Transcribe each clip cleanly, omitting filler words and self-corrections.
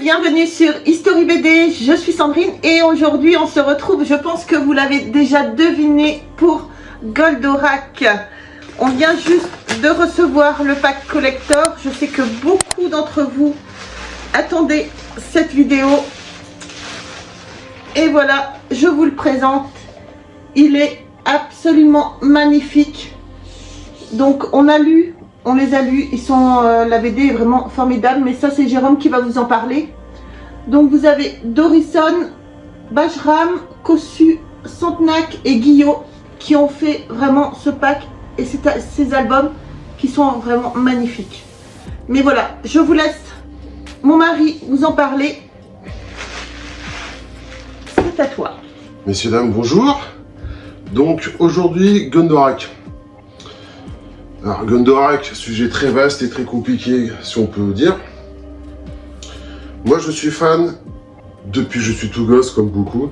bienvenue sur History BD, je suis Sandrine et aujourd'hui on se retrouve, je pense que vous l'avez déjà deviné, pour Goldorak. On vient juste de recevoir le pack collector, je sais que beaucoup d'entre vous attendaient cette vidéo. Et voilà, je vous le présente, il est absolument magnifique. Donc on les a lus, ils sont, la BD est vraiment formidable, mais ça c'est Jérôme qui va vous en parler. Donc vous avez Dorison, Bajram, Kossu, Santenac et Guillot qui ont fait vraiment ce pack et ces albums qui sont vraiment magnifiques. Mais voilà, je vous laisse mon mari vous en parler. C'est à toi. Messieurs, dames, bonjour. Donc aujourd'hui, Goldorak. Alors Goldorak, sujet très vaste et très compliqué, si on peut dire. Moi, je suis fan, depuis que je suis tout gosse, comme beaucoup,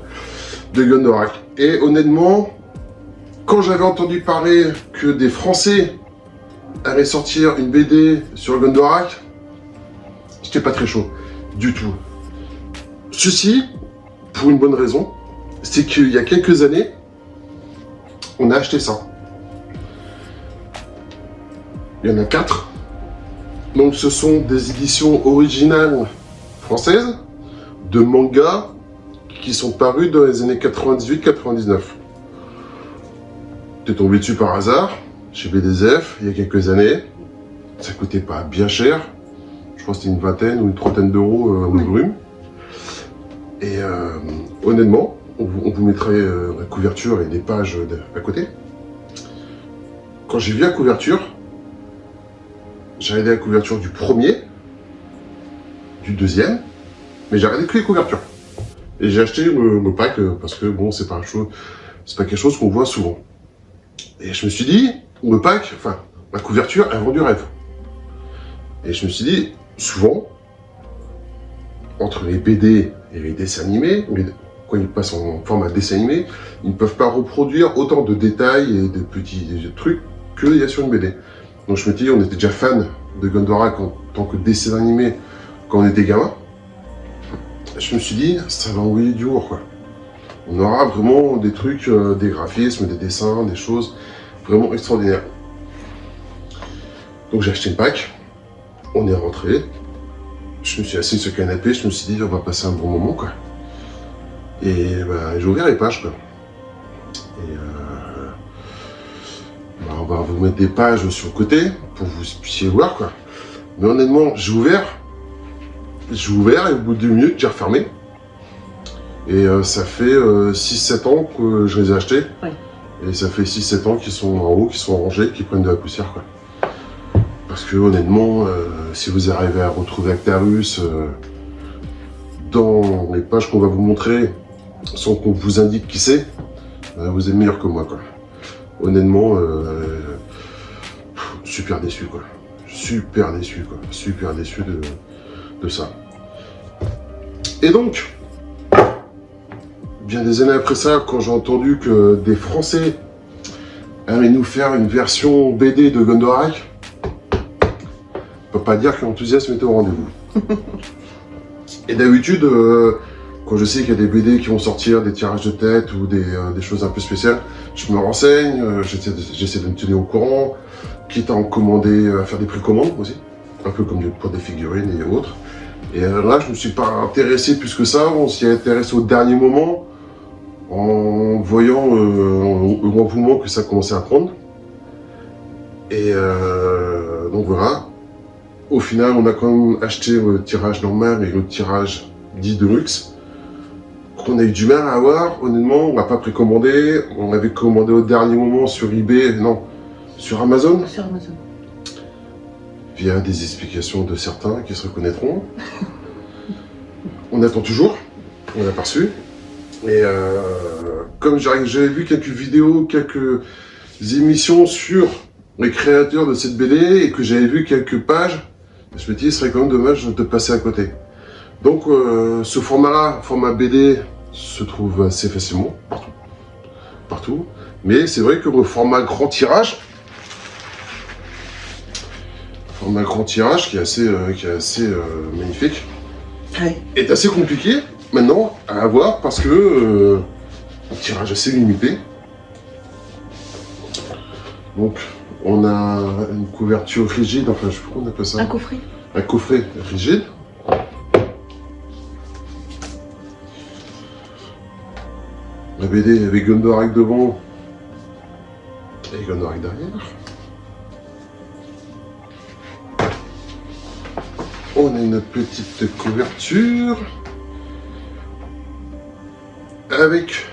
de Goldorak. Et honnêtement, quand j'avais entendu parler que des Français allaient sortir une BD sur Goldorak, j'étais pas très chaud, du tout. Ceci, pour une bonne raison, c'est qu'il y a quelques années, on a acheté ça. Il y en a 4. Donc ce sont des éditions originales françaises de mangas qui sont parus dans les années 98-99. T'es tombé dessus par hasard chez BDSF il y a quelques années. Ça coûtait pas bien cher. Je crois que c'était une vingtaine ou une trentaine d'euros au volume. Et honnêtement, on vous mettrait la couverture et des pages à côté. Quand j'ai vu la couverture, j'ai regardé la couverture du premier, du deuxième, mais j'ai regardé que les couvertures. Et j'ai acheté le pack parce que bon, c'est pas quelque chose qu'on voit souvent. Et je me suis dit, le pack, enfin, la couverture, elle vend du rêve. Et je me suis dit, souvent, entre les BD et les dessins animés, quand ils passent en format dessin animé, ils ne peuvent pas reproduire autant de détails et de petits trucs qu'il y a sur une BD. Donc je me dis, on était déjà fan de Goldorak en tant que dessin animé quand on était gamin. Je me suis dit, ça va envoyer du lourd, quoi. On aura vraiment des trucs, des graphismes, des dessins, des choses vraiment extraordinaires. Donc j'ai acheté le pack, on est rentré, je me suis assis sur le canapé, je me suis dit, on va passer un bon moment, quoi. Et bah, j'ai ouvert les pages, quoi. Et on va vous mettre des pages sur le côté pour que vous puissiez voir, quoi. Mais honnêtement, j'ai ouvert et au bout de 2 minutes, j'ai refermé. Et ça fait 6-7 ans que je les ai achetés. Ouais. Et ça fait 6-7 ans qu'ils sont en haut, qu'ils sont rangés, qu'ils prennent de la poussière, quoi. Parce que honnêtement, si vous arrivez à retrouver Actarus dans les pages qu'on va vous montrer, sans qu'on vous indique qui c'est, vous êtes meilleur que moi, quoi. Honnêtement, super déçu, quoi. Super déçu, quoi. Super déçu de ça. Et donc, bien des années après ça, quand j'ai entendu que des Français allaient nous faire une version BD de Goldorak, on peut pas dire que l'enthousiasme était au rendez-vous. Et d'habitude, quand je sais qu'il y a des BD qui vont sortir, des tirages de tête ou des choses un peu spéciales, je me renseigne, j'essaie de me tenir au courant, quitte à en commander, à faire des précommandes aussi, un peu comme pour des figurines et autres. Et là, je me suis pas intéressé plus que ça, on s'y est intéressé au dernier moment, en voyant au moment que ça commençait à prendre. Et donc voilà. Au final, on a quand même acheté le tirage normal et le tirage dit de luxe, qu'on a eu du mal à avoir. Honnêtement, on l'a pas précommandé. On avait commandé au dernier moment sur eBay, non, sur Amazon. Sur Amazon. Via des explications de certains qui se reconnaîtront. On attend toujours. On l'a pas reçu. Et comme j'avais vu quelques vidéos, quelques émissions sur les créateurs de cette BD et que j'avais vu quelques pages, je me dis, ce serait quand même dommage de passer à côté. Donc, ce format-là, format BD, se trouve assez facilement, partout. Mais c'est vrai que le format grand tirage, qui est assez magnifique, Ouais. est assez compliqué maintenant à avoir parce que un tirage assez limité. Donc on a une couverture rigide, enfin je sais pas comment on appelle ça. Un coffret. Un coffret rigide. La BD avec Gondorak devant et Gondorak derrière. On a une petite couverture avec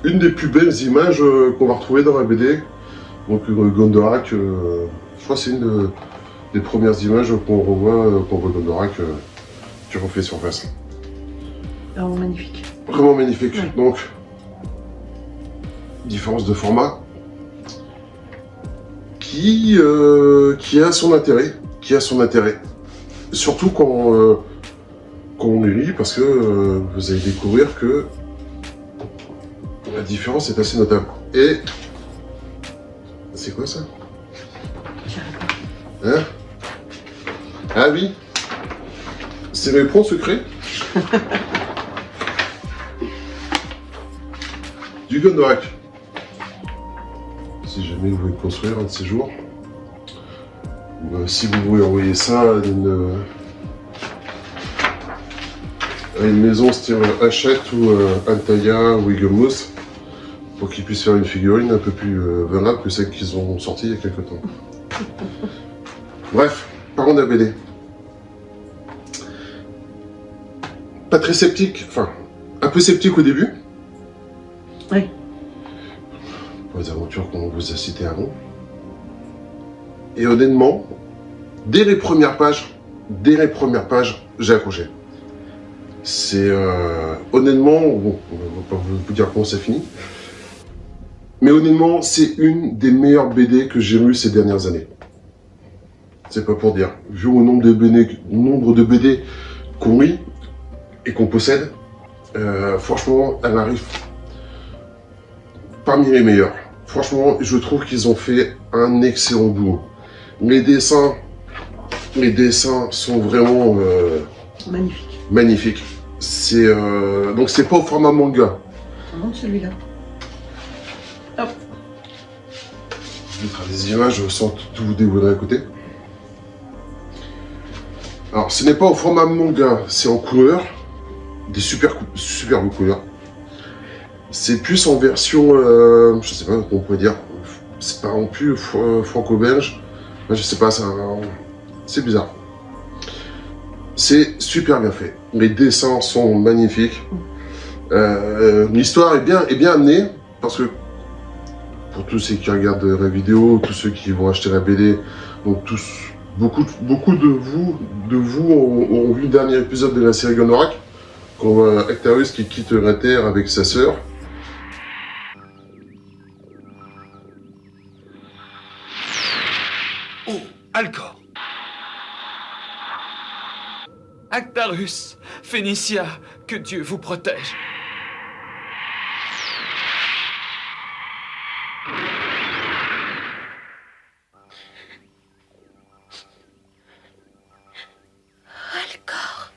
une des plus belles images qu'on va retrouver dans la BD. Donc Gondorak, je crois que c'est une des premières images qu'on revoit quand on voit Gondorak qui refait surface. Oh, magnifique. Vraiment magnifique. Ouais. Donc, différence de format qui a son intérêt. Surtout quand on les lit, parce que vous allez découvrir que la différence est assez notable. Et c'est quoi ça? Hein? Ah oui, c'est mes points secrets. Du Gondorak. Si jamais vous voulez construire un de ces jours, si vous voulez envoyer ça à une maison style Hachette ou Antalya ou Eaglemoss, pour qu'ils puissent faire une figurine un peu plus valable que celle qu'ils ont sortie il y a quelques temps. Bref, parlons de la BD. Pas très sceptique, enfin, un peu sceptique au début. Oui. Pour les aventures qu'on vous a citées avant. Et honnêtement, dès les premières pages, j'ai accroché. C'est honnêtement, bon, on va pas vous dire comment ça finit, mais honnêtement, c'est une des meilleures BD que j'ai lues ces dernières années. C'est pas pour dire. Vu au nombre de BD qu'on lit et qu'on possède, franchement, elle arrive parmi les meilleurs. Franchement, je trouve qu'ils ont fait un excellent boulot. Les dessins sont vraiment magnifiques. Donc c'est pas au format manga. Je montre celui-là. Hop. Je mettrai des images sans tout vous dévoiler à côté. Alors, ce n'est pas au format manga, c'est en couleur. Des superbes couleurs. C'est plus en version, je sais pas comment on pourrait dire, c'est pas non plus franco-belge, je sais pas, c'est bizarre. C'est super bien fait, les dessins sont magnifiques, l'histoire est bien amenée, parce que pour tous ceux qui regardent la vidéo, tous ceux qui vont acheter la BD, donc beaucoup de vous ont vu le dernier épisode de la série Gondorak, quand on voit Actarus qui quitte la Terre avec sa sœur. Oh, Alcor. Actarus, Phénicia, que Dieu vous protège. Alcor.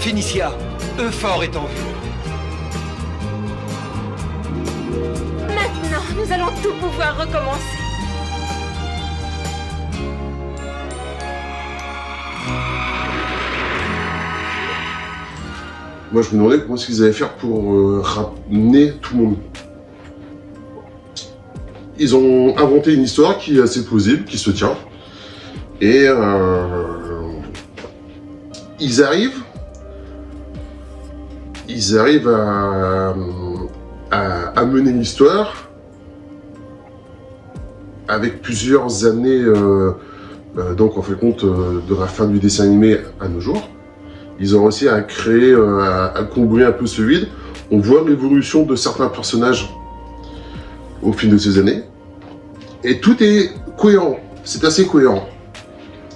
Phénicia, Euphor est en vue. Maintenant, nous allons tout pouvoir recommencer. Moi, je me demandais comment est-ce qu'ils allaient faire pour ramener tout le monde. Ils ont inventé une histoire qui est assez plausible, qui se tient. Et ils arrivent à mener l'histoire avec plusieurs années, donc en fait compte de la fin du dessin animé à nos jours. Ils ont réussi à créer, à combler un peu ce vide. On voit l'évolution de certains personnages au fil de ces années. Et tout est cohérent. C'est assez cohérent.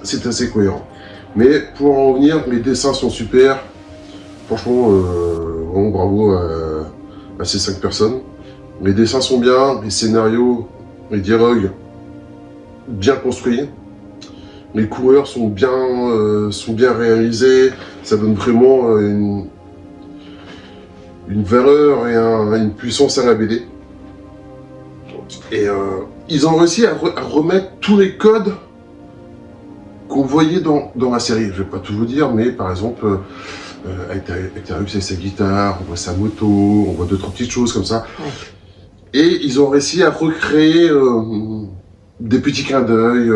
C'est assez cohérent. Mais pour en revenir, les dessins sont super. Franchement, vraiment bravo à ces 5 personnes. Les dessins sont bien, les scénarios, les dialogues bien construits. Les couleurs sont bien réalisées. Ça donne vraiment une valeur et une puissance à la BD. Et ils ont réussi à remettre tous les codes qu'on voyait dans la série. Je vais pas tout vous dire, mais par exemple, Actarus avec sa guitare, on voit sa moto, on voit 2-3 petites choses comme ça. Ouais. Et ils ont réussi à recréer des petits clins d'œil,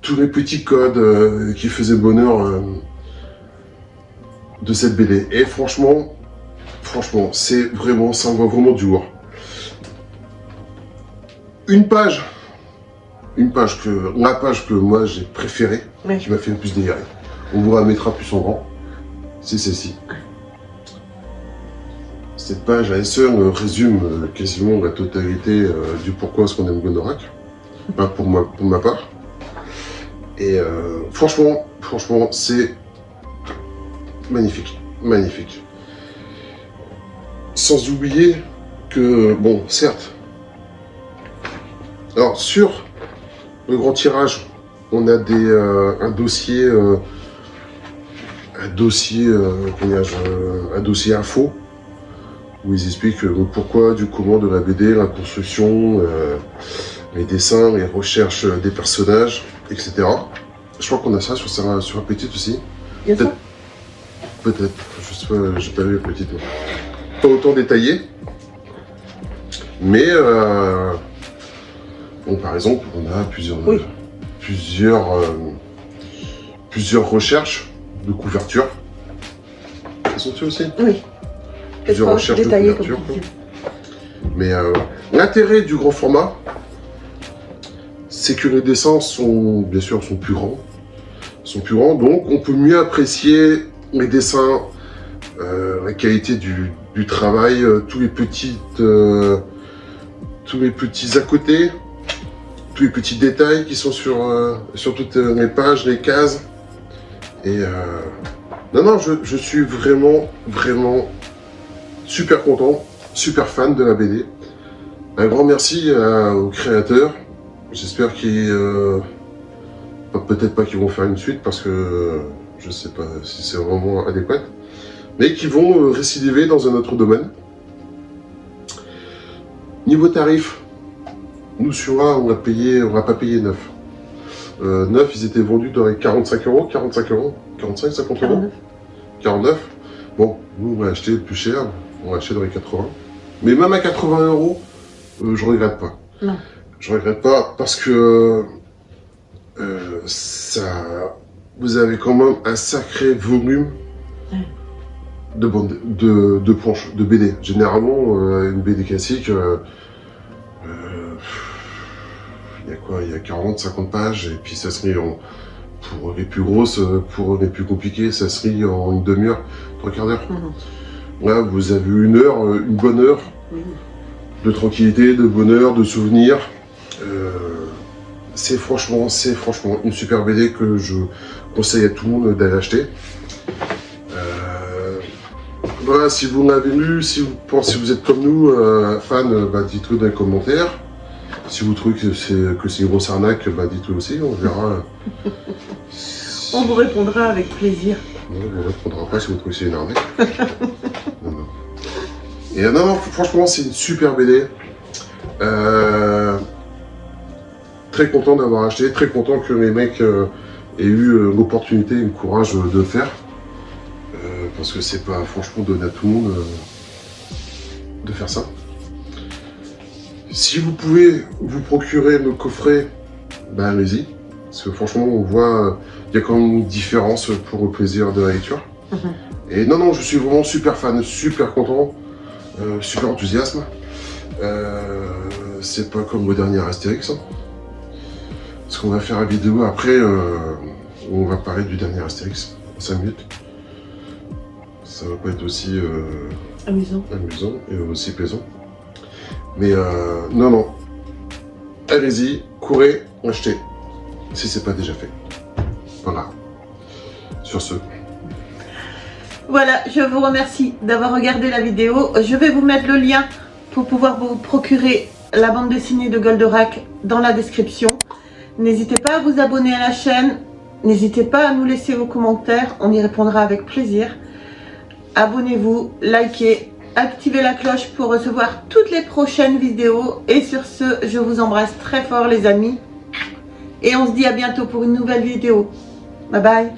tous les petits codes qui faisaient le bonheur de cette BD. Et franchement, c'est vraiment, ça envoie vraiment du lourd. La page que moi j'ai préférée, qui m'a fait le plus délirer, on vous la mettra plus en grand, c'est celle-ci. Cette page à elle seule résume quasiment la totalité du pourquoi est-ce qu'on aime Goldorak, pour ma part. Et franchement, c'est magnifique, magnifique. Sans oublier que, bon, certes, alors sur le grand tirage, on a un dossier info où ils expliquent le pourquoi du comment de la BD, la construction, les dessins, les recherches des personnages, etc. Je crois qu'on a ça sur la petite aussi. Peut-être, je sais pas, j'ai pas vu la petite. Pas autant détaillé, mais bon, par exemple, on a plusieurs recherches de couverture. Elles sont dessus aussi. Oui. Plusieurs recherches de couverture. Mais l'intérêt du grand format, c'est que les dessins sont, bien sûr, sont plus grands, donc on peut mieux apprécier les dessins, la qualité du travail, tous les petits à côté, tous les petits détails qui sont sur toutes les pages, les cases. Et non, je suis vraiment super content, super fan de la BD. Un grand merci aux créateurs. J'espère qu'ils... peut-être pas qu'ils vont faire une suite parce que je sais pas si c'est vraiment adéquat. Mais qui vont récidiver dans un autre domaine. Niveau tarif, nous sur là, on n'a pas payé 9. 9, ils étaient vendus dans les 45 euros, 50 euros 49. Bon, nous on a acheté le plus cher, on a acheté dans les 80. Mais même à 80 euros, je regrette pas. Non. Je regrette pas parce que vous avez quand même un sacré volume de planches, de BD. Généralement, une BD classique, il y a 40-50 pages, et puis ça se lit pour les plus grosses, pour les plus compliquées, ça se lit en une demi-heure, 3/4 d'heure. Là, vous avez une bonne heure de tranquillité, de bonheur, de souvenirs. C'est franchement une super BD que je conseille à tout le monde d'aller acheter. Voilà, si vous l'avez lu, si vous êtes comme nous, fan, dites-le dans les commentaires. Si vous trouvez que c'est une grosse arnaque, dites-le aussi, on verra. On vous répondra avec plaisir. Non, on ne répondra pas si vous trouvez que c'est une arnaque. non. Et non, franchement, c'est une super BD. Très content d'avoir acheté, très content que les mecs aient eu l'opportunité et le courage de le faire. Parce que c'est pas franchement donné à tout le monde de faire ça. Si vous pouvez vous procurer le coffret, ben allez-y. Parce que franchement, on voit, il y a quand même une différence pour le plaisir de la lecture. Et non, je suis vraiment super fan, super content, super enthousiasme. C'est pas comme le dernier Astérix. Hein. Parce qu'on va faire la vidéo après, où on va parler du dernier Astérix, en 5 minutes. Ça va pas être aussi amusant et aussi plaisant. Mais non, allez-y, courez, achetez, si c'est pas déjà fait. Voilà, sur ce. Voilà, je vous remercie d'avoir regardé la vidéo. Je vais vous mettre le lien pour pouvoir vous procurer la bande dessinée de Goldorak dans la description. N'hésitez pas à vous abonner à la chaîne, n'hésitez pas à nous laisser vos commentaires, on y répondra avec plaisir. Abonnez-vous, likez, activez la cloche pour recevoir toutes les prochaines vidéos. Et sur ce, je vous embrasse très fort les amis. Et on se dit à bientôt pour une nouvelle vidéo. Bye bye.